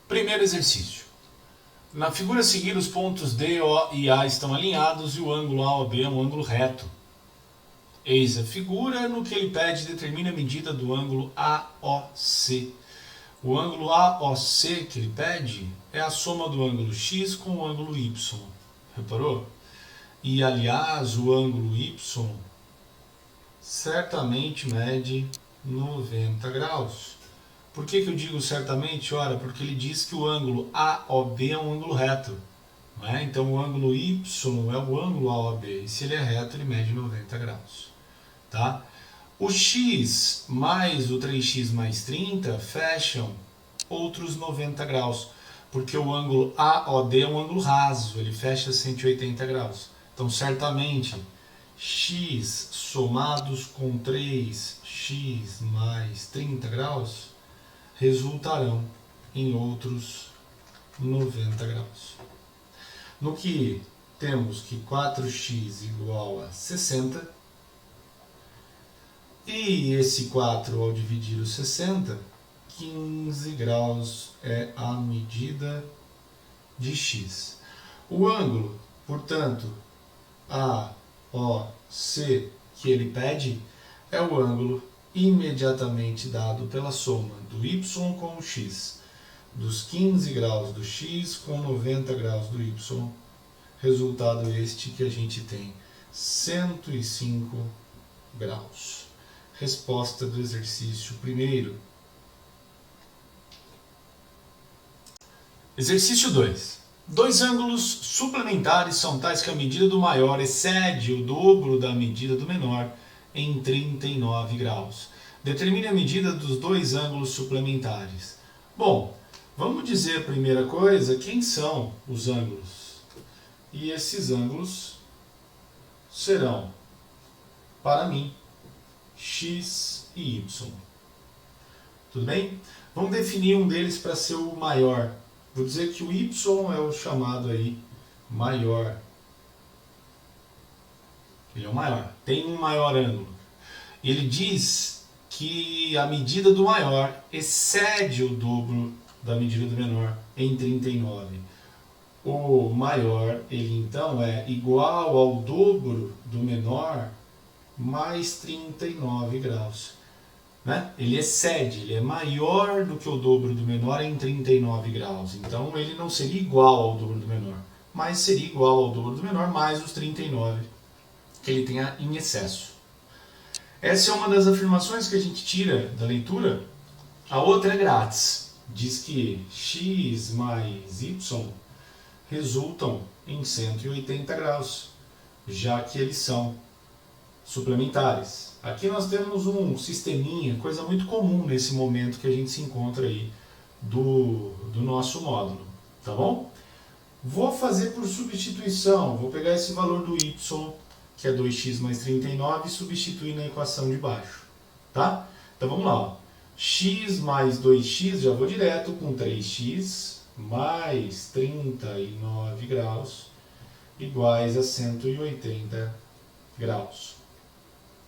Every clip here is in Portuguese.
Primeiro exercício. Na figura a seguir, os pontos D, O e A estão alinhados e o ângulo AOB é um ângulo reto. Eis a figura. No que ele pede, determine a medida do ângulo AOC. O ângulo AOC que ele pede é a soma do ângulo X com o ângulo Y. Reparou? E, aliás, o ângulo Y certamente mede 90 graus. Por que eu digo certamente? Ora, porque ele diz que o ângulo AOB é um ângulo reto. Não é? Então, o ângulo Y é o ângulo AOB. E se ele é reto, ele mede 90 graus. Tá? O X mais o 3x mais 30 fecham outros 90 graus. Porque o ângulo AOD é um ângulo raso. Ele fecha 180 graus. Então, certamente, x somados com 3x mais 30 graus resultarão em outros 90 graus. No que temos que 4x igual a 60, e esse 4 ao dividir o 60, 15 graus é a medida de x. O ângulo, portanto, AOC que ele pede é o ângulo imediatamente dado pela soma do y com o x, dos 15 graus do x com 90 graus do y, resultado este que a gente tem 105 graus. Resposta do exercício primeiro. Exercício 2. Dois ângulos suplementares são tais que a medida do maior excede o dobro da medida do menor em 39 graus. Determine a medida dos dois ângulos suplementares. Bom, vamos dizer a primeira coisa, quem são os ângulos? E esses ângulos serão, para mim, x e y. Tudo bem? Vamos definir um deles para ser o maior. Vou dizer que o y é o chamado aí maior. Ele é o maior. Tem um maior ângulo. Ele diz que a medida do maior excede o dobro da medida do menor em 39. O maior, ele então é igual ao dobro do menor mais 39 graus. Né? Ele excede, ele é maior do que o dobro do menor em 39 graus. Então ele não seria igual ao dobro do menor, mas seria igual ao dobro do menor mais os 39 que ele tenha em excesso. Essa é uma das afirmações que a gente tira da leitura. A outra é grátis. Diz que x mais y resultam em 180 graus, já que eles são suplementares. Aqui nós temos um sisteminha, coisa muito comum nesse momento que a gente se encontra aí do nosso módulo, tá bom? Vou fazer por substituição, vou pegar esse valor do y, que é 2x mais 39, e substituir na equação de baixo, tá? Então vamos lá, ó. X mais 2x, já vou direto com 3x mais 39 graus iguais a 180 graus.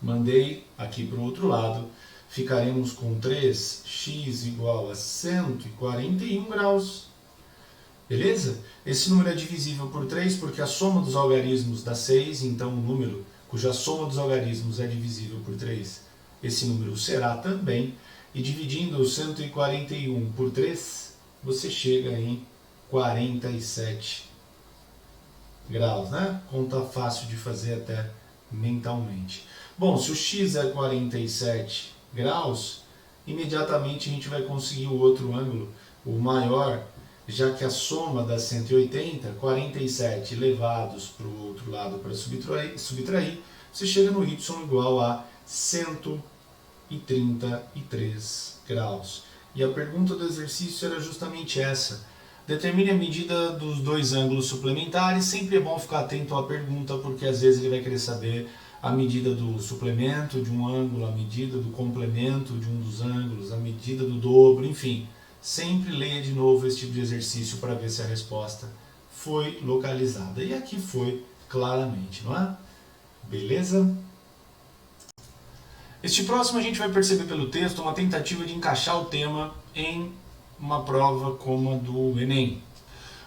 Mandei aqui para o outro lado, ficaremos com 3x igual a 141 graus. Beleza? Esse número é divisível por 3 porque a soma dos algarismos dá 6, então o número cuja soma dos algarismos é divisível por 3, esse número será também. E dividindo o 141 por 3, você chega em 47 graus, né? Conta fácil de fazer até mentalmente. Bom, se o x é 47 graus, imediatamente a gente vai conseguir o outro ângulo, o maior, já que a soma dá 180, 47 levados para o outro lado para subtrair, você chega no y igual a 133 graus. E a pergunta do exercício era justamente essa. Determine a medida dos dois ângulos suplementares. Sempre é bom ficar atento à pergunta, porque às vezes ele vai querer saber a medida do suplemento de um ângulo, a medida do complemento de um dos ângulos, a medida do dobro, enfim. Sempre leia de novo esse tipo de exercício para ver se a resposta foi localizada. E aqui foi claramente, não é? Beleza? Este próximo a gente vai perceber pelo texto uma tentativa de encaixar o tema em uma prova como a do Enem.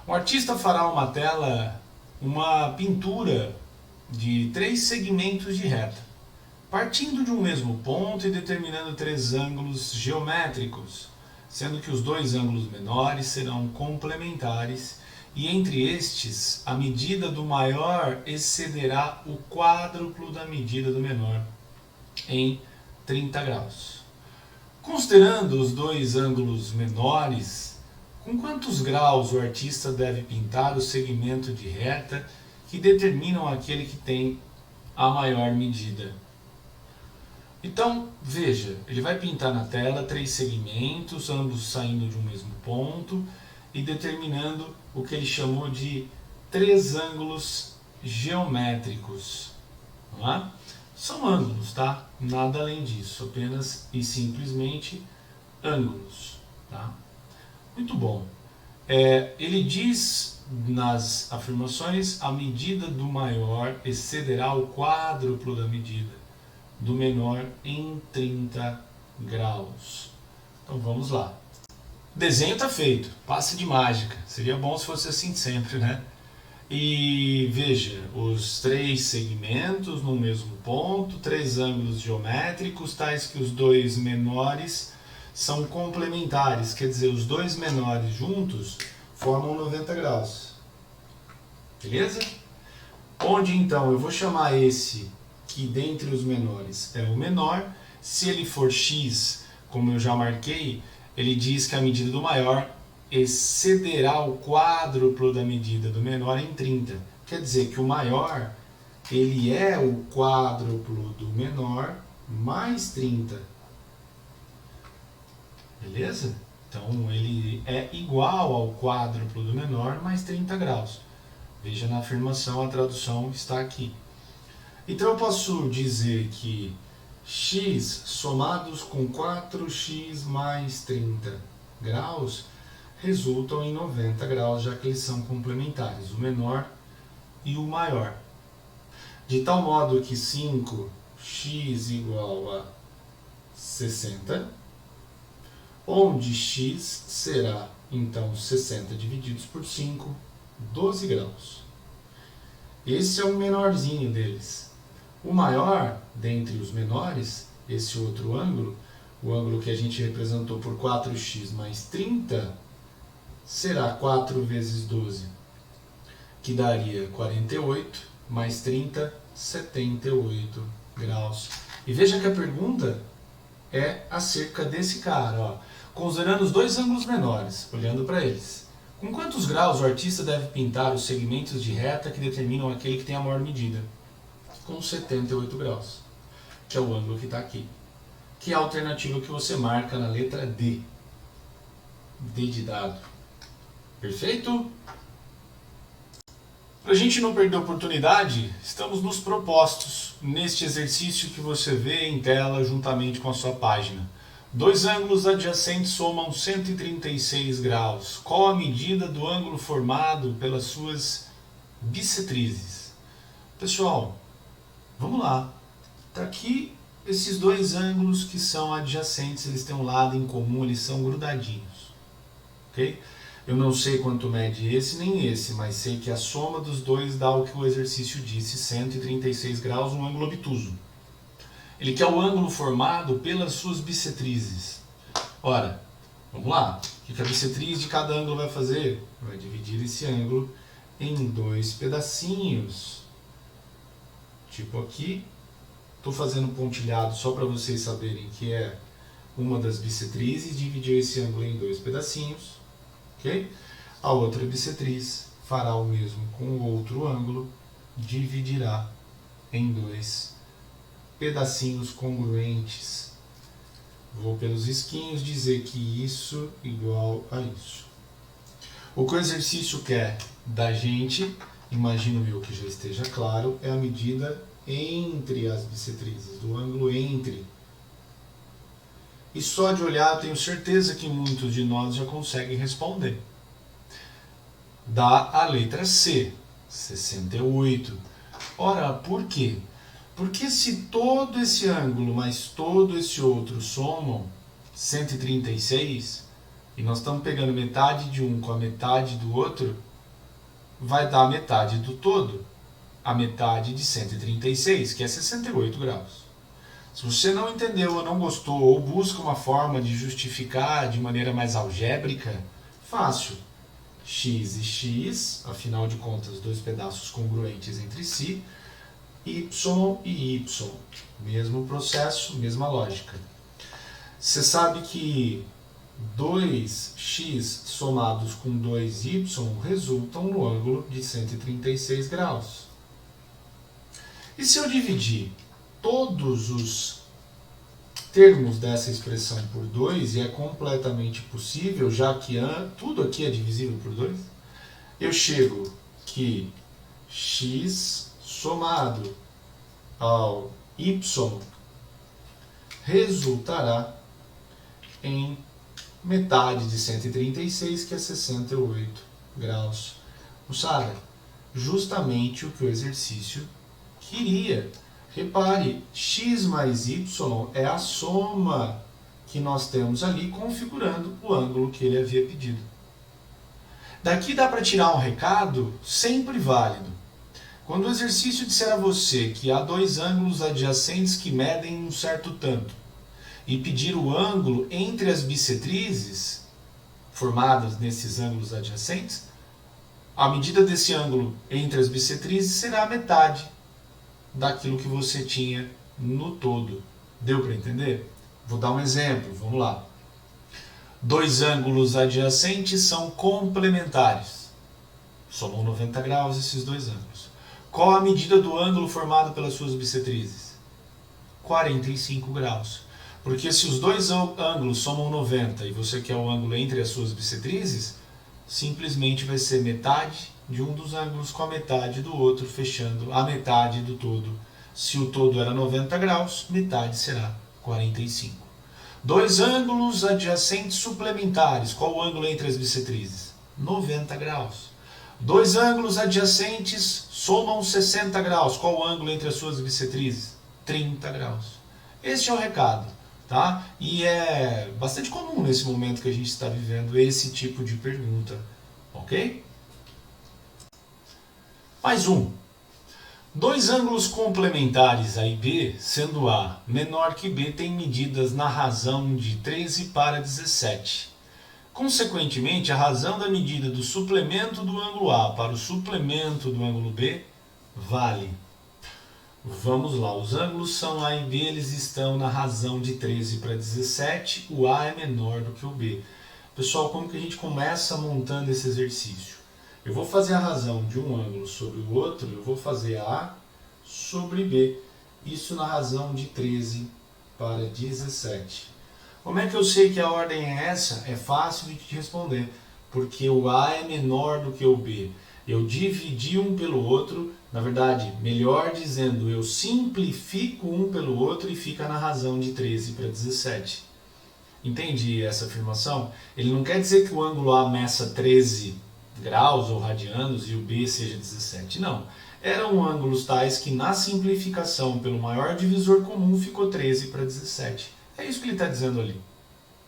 Um artista fará uma tela, uma pintura de 3 segmentos de reta, partindo de um mesmo ponto e determinando 3 ângulos geométricos, sendo que os 2 ângulos menores serão complementares e entre estes a medida do maior excederá o quádruplo da medida do menor em 30 graus. Considerando os 2 ângulos menores, com quantos graus o artista deve pintar o segmento de reta que determinam aquele que tem a maior medida? Então, veja, ele vai pintar na tela 3 segmentos, ambos saindo de um mesmo ponto e determinando o que ele chamou de 3 ângulos geométricos. Não é? São ângulos, tá? Nada além disso, apenas e simplesmente ângulos. Tá? Muito bom. Ele diz nas afirmações: a medida do maior excederá o quádruplo da medida do menor em 30 graus. Então vamos lá. O desenho está feito, passe de mágica. Seria bom se fosse assim sempre, né? E veja, os 3 segmentos no mesmo ponto, 3 ângulos geométricos, tais que os 2 menores são complementares, quer dizer, os 2 menores juntos formam 90 graus. Beleza? Onde então eu vou chamar esse que dentre os menores é o menor. Se ele for x, como eu já marquei, ele diz que a medida do maior excederá o quádruplo da medida do menor em 30. Quer dizer que o maior, ele é o quádruplo do menor mais 30. Beleza? Então ele é igual ao quádruplo do menor mais 30 graus. Veja na afirmação, a tradução está aqui. Então eu posso dizer que x somados com 4x mais 30 graus resultam em 90 graus, já que eles são complementares, o menor e o maior. De tal modo que 5x igual a 60, onde x será então 60 divididos por 5, 12 graus. Esse é o menorzinho deles. O maior dentre os menores, esse outro ângulo, o ângulo que a gente representou por 4x mais 30, será 4 vezes 12, que daria 48, mais 30, 78 graus. E veja que a pergunta é acerca desse cara, ó. Considerando os 2 ângulos menores, olhando para eles. Com quantos graus o artista deve pintar os segmentos de reta que determinam aquele que tem a maior medida? Com 78 graus, que é o ângulo que está aqui. Que é a alternativa que você marca na letra D. D de dado. Perfeito? Para a gente não perder a oportunidade, estamos nos propostos neste exercício que você vê em tela juntamente com a sua página. 2 ângulos adjacentes somam 136 graus. Qual a medida do ângulo formado pelas suas bissetrizes? Pessoal, vamos lá. Está aqui esses 2 ângulos que são adjacentes, eles têm um lado em comum, eles são grudadinhos. Ok? Eu não sei quanto mede esse nem esse, mas sei que a soma dos 2 dá o que o exercício disse, 136 graus, um ângulo obtuso. Ele quer o ângulo formado pelas suas bissetrizes. Ora, vamos lá. O que a bissetriz de cada ângulo vai fazer? Vai dividir esse ângulo em 2 pedacinhos. Tipo aqui. Estou fazendo pontilhado só para vocês saberem que é uma das bissetrizes. Dividiu esse ângulo em 2 pedacinhos. Okay? A outra bissetriz fará o mesmo com o outro ângulo. Dividirá em 2 pedacinhos congruentes. Vou pelos risquinhos dizer que isso igual a isso. O que o exercício quer da gente, imagino eu que já esteja claro, é a medida entre as bissetrizes, do ângulo entre. E só de olhar, tenho certeza que muitos de nós já conseguem responder. Dá a letra C, 68. Ora, por quê? Porque se todo esse ângulo mais todo esse outro somam 136, e nós estamos pegando metade de um com a metade do outro, vai dar a metade do todo, a metade de 136, que é 68 graus. Se você não entendeu ou não gostou, ou busca uma forma de justificar de maneira mais algébrica, fácil. X e x, afinal de contas, dois pedaços congruentes entre si, y e y, mesmo processo, mesma lógica. Você sabe que 2x somados com 2y resultam no ângulo de 136 graus. E se eu dividir todos os termos dessa expressão por 2, e é completamente possível, já que tudo aqui é divisível por 2, eu chego que x somado ao y resultará em metade de 136, que é 68 graus. Moçada, justamente o que o exercício queria. Repare, x mais y é a soma que nós temos ali configurando o ângulo que ele havia pedido. Daqui dá para tirar um recado sempre válido. Quando o exercício disser a você que há dois ângulos adjacentes que medem um certo tanto, e pedir o ângulo entre as bissetrizes formadas nesses ângulos adjacentes, a medida desse ângulo entre as bissetrizes será a metade daquilo que você tinha no todo. Deu para entender? Vou dar um exemplo, vamos lá. Dois ângulos adjacentes são complementares. Somam 90 graus esses dois ângulos. Qual a medida do ângulo formado pelas suas bissetrizes? 45 graus. Porque se os dois ângulos somam 90 e você quer o ângulo entre as suas bissetrizes, simplesmente vai ser metade de um dos ângulos com a metade do outro, fechando a metade do todo. Se o todo era 90 graus, metade será 45. Dois ângulos adjacentes suplementares. Qual o ângulo entre as bissetrizes? 90 graus. Dois ângulos adjacentes somam 60 graus. Qual o ângulo entre as suas bissetrizes? 30 graus. Este é o recado. Tá? E é bastante comum nesse momento que a gente está vivendo esse tipo de pergunta. Ok? Mais um. Dois ângulos complementares A e B, sendo A menor que B, têm medidas na razão de 13 para 17. Consequentemente, a razão da medida do suplemento do ângulo A para o suplemento do ângulo B vale. Vamos lá, os ângulos são A e B, eles estão na razão de 13 para 17, o A é menor do que o B. Pessoal, como que a gente começa montando esse exercício? Eu vou fazer a razão de um ângulo sobre o outro, eu vou fazer A sobre B, isso na razão de 13 para 17. Como é que eu sei que a ordem é essa? É fácil de te responder, porque o A é menor do que o B. Eu dividi um pelo outro, na verdade, melhor dizendo, eu simplifico um pelo outro e fica na razão de 13 para 17. Entendi essa afirmação? Ele não quer dizer que o ângulo A meça 13 graus ou radianos e o B seja 17, não. Eram ângulos tais que na simplificação pelo maior divisor comum ficou 13 para 17. É isso que ele está dizendo ali.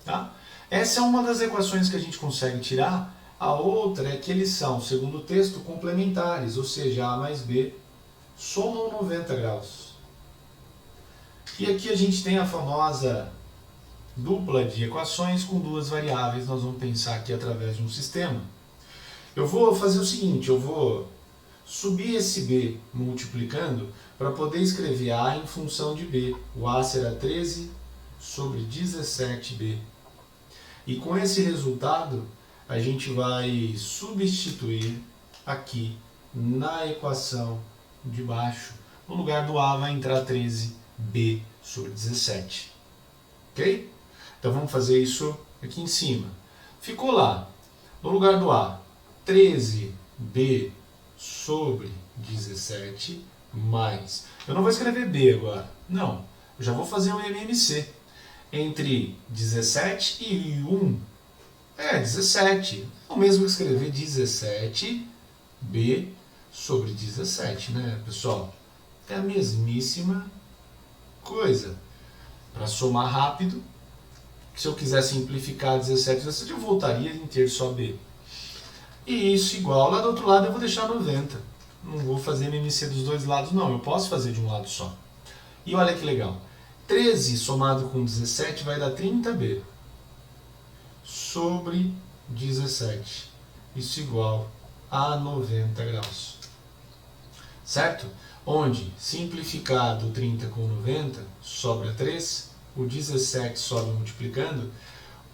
Tá? Essa é uma das equações que a gente consegue tirar. A outra é que eles são, segundo o texto, complementares, ou seja, A mais B somam 90 graus. E aqui a gente tem a famosa dupla de equações com duas variáveis. Nós vamos pensar aqui através de um sistema. Eu vou fazer o seguinte, eu vou subir esse B multiplicando para poder escrever A em função de B. O A será 13 sobre 17B. E com esse resultado, a gente vai substituir aqui na equação de baixo. No lugar do A vai entrar 13B sobre 17. Ok? Então vamos fazer isso aqui em cima. Ficou lá, no lugar do A, 13B sobre 17 mais... Eu não vou escrever B agora, não. Eu já vou fazer um MMC. Entre 17 e 1 é 17. É o mesmo que escrever 17B sobre 17, né, pessoal? É a mesmíssima coisa. Para somar rápido, se eu quiser simplificar 17 vezes 7, eu voltaria em ter só b. E isso igual, lá do outro lado eu vou deixar 90. Não vou fazer MMC dos dois lados não, eu posso fazer de um lado só. E olha que legal, 13 somado com 17 vai dar 30b sobre 17. Isso igual a 90 graus. Certo? Onde, simplificado 30 com 90, sobra 3, o 17 sobe multiplicando,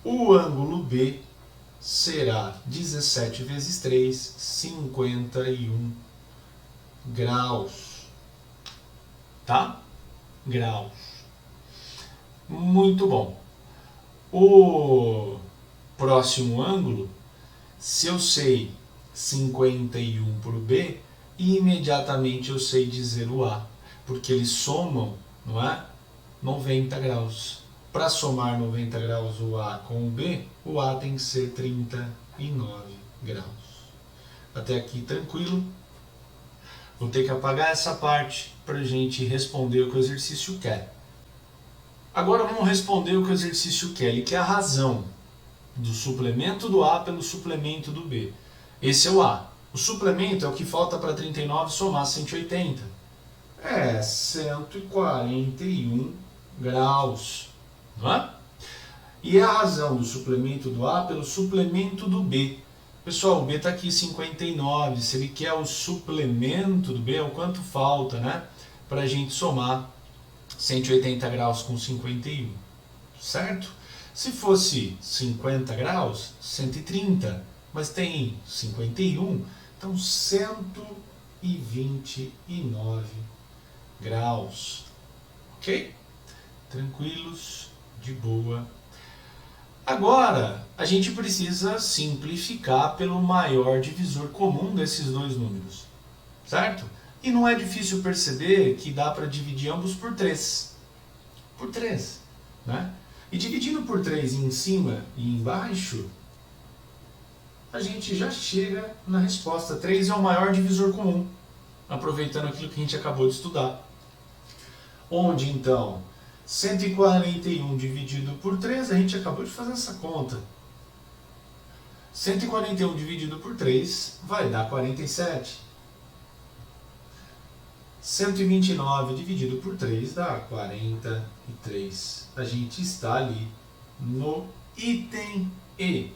o ângulo B será 17 vezes 3, 51 graus. Tá? Graus. Muito bom. O próximo ângulo, se eu sei 51 por B, imediatamente eu sei dizer o A, porque eles somam, não é? 90 graus. Para somar 90 graus o A com o B, o A tem que ser 39 graus. Até aqui tranquilo? Vou ter que apagar essa parte para a gente responder o que o exercício quer. Agora vamos responder o que o exercício quer. Ele quer a razão do suplemento do A pelo suplemento do B. Esse é o A. O suplemento é o que falta para 39 somar 180. É 141 graus. Não é? E a razão do suplemento do A pelo suplemento do B. Pessoal, o B está aqui 59. Se ele quer o suplemento do B, é o quanto falta, né? Para a gente somar 180 graus com 51. Certo? Se fosse 50 graus, 130. Mas tem 51, então 129 graus. Ok? Tranquilos, de boa. Agora, a gente precisa simplificar pelo maior divisor comum desses dois números. Certo? E não é difícil perceber que dá para dividir ambos por 3. Por 3, né? E dividindo por 3 em cima e embaixo, a gente já chega na resposta. 3 é o maior divisor comum, aproveitando aquilo que a gente acabou de estudar. Onde, então, 141 dividido por 3, a gente acabou de fazer essa conta. 141 dividido por 3 vai dar 47. 129 dividido por 3 dá 43. A gente está ali no item E.